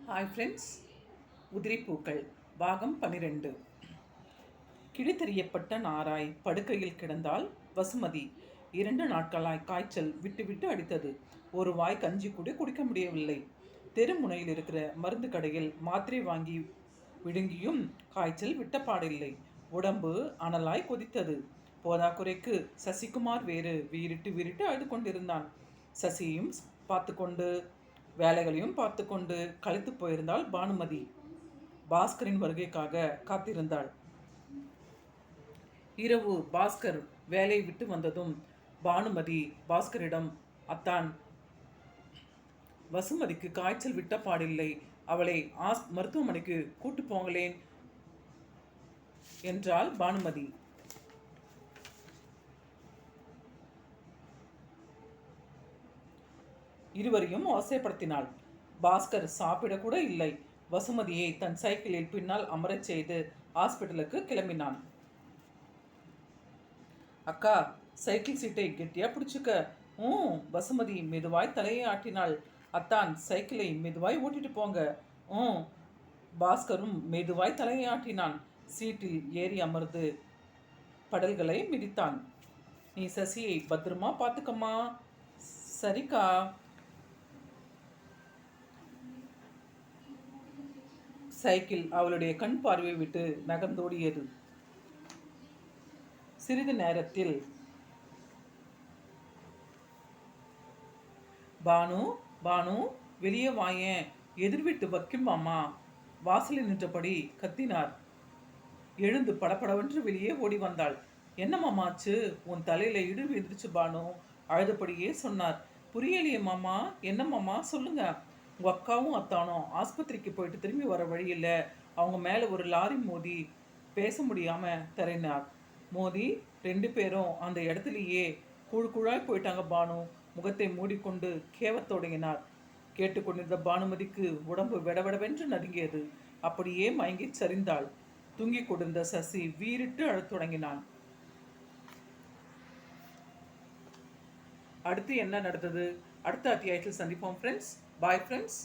Hi friends, Uthiripookkal பாகம் 12. கிழித்தெறியப்பட்ட நாராய் படுக்கையில் கிடந்தால் வசுமதி. 2 நாட்களாய் காய்ச்சல் விட்டு விட்டு அடித்தது. ஒரு வாய் கஞ்சி கூட குடிக்க முடியவில்லை. தெரு முனையில் இருக்கிற மருந்து கடையில் மாத்திரை வாங்கி விழுங்கியும் காய்ச்சல் விட்ட பாடில்லை. உடம்பு அனலாய் கொதித்தது. போதாக்குறைக்கு சசிகுமார் வேறு வீறிட்டு வீறிட்டு அழுது கொண்டிருந்தான். சசியையும் பார்த்து கொண்டு வேலைகளையும் பார்த்து கொண்டு களைத்து போயிருந்தாள் பானுமதி. பாஸ்கரின் வருகைக்காக காத்திருந்தாள். இரவு பாஸ்கர் வேலையை விட்டு வந்ததும் பானுமதி பாஸ்கரிடம், அத்தான், வசுமதிக்கு காய்ச்சல் விட்ட பாடில்லை, அவளை மருத்துவமனைக்கு கூட்டு போங்களேன் என்றாள் பானுமதி. இருவரையும் ஆசைப்படுத்தினாள். பாஸ்கர் சாப்பிடக்கூட இல்லை. வசுமதியை தன் சைக்கிளில் பின்னால் அமரச் செய்து ஹாஸ்பிட்டலுக்கு கிளம்பினான். அக்கா, சைக்கிள் சீட்டை கெட்டியா பிடிச்சுக்க. வசுமதி மெதுவாய் தலையை ஆட்டினாள். அத்தான், சைக்கிளை மெதுவாய் ஓட்டிட்டு போங்க. பாஸ்கரும் மெதுவாய் தலையை ஆட்டினான். சீட்டில் ஏறி அமர்ந்து படல்களை மிதித்தான். நீ சசியை பத்திரமா பார்த்துக்கம்மா. சரிக்கா. சைக்கிள் அவளுடைய கண் பார்வை விட்டு நகர்ந்தோடியது. சிறிது நேரத்தில், பானு பானு வெளியே வாயேன், எதிர்விட்டு வக்கீல் மாமா வாசலில் நின்றபடி கத்தினார். எழுந்து படப்படவென்று வெளியே ஓடி வந்தாள். என்ன மாமாச்சு, உன் தலையில இடு விழுந்துருச்சு பானு, அழுதபடியே சொன்னார். புரியலையே மாமா, என்ன மாமா சொல்லுங்க. உங்கள் அக்காவும் அத்தானும் ஆஸ்பத்திரிக்கு போயிட்டு திரும்பி வர வழியில் அவங்க மேலே ஒரு லாரி மோதி பேச முடியாமல் தரையினார். மோதி 2 பேரும் அந்த இடத்துலையே குழாய் போயிட்டாங்க பானு. முகத்தை மூடிக்கொண்டு கேவத் தொடங்கினார். கேட்டுக்கொண்டிருந்த பானுமதிக்கு உடம்பு விடவிடவென்று நடுங்கியது. அப்படியே மயங்கி சரிந்தாள். தூங்கிக் கொண்டிருந்த சசி வீறிட்டு அழத் தொடங்கினான். அடுத்து என்ன நடந்தது? அடுத்த அத்தியாயத்தில் சந்திப்போம் ஃப்ரெண்ட்ஸ். Bye friends.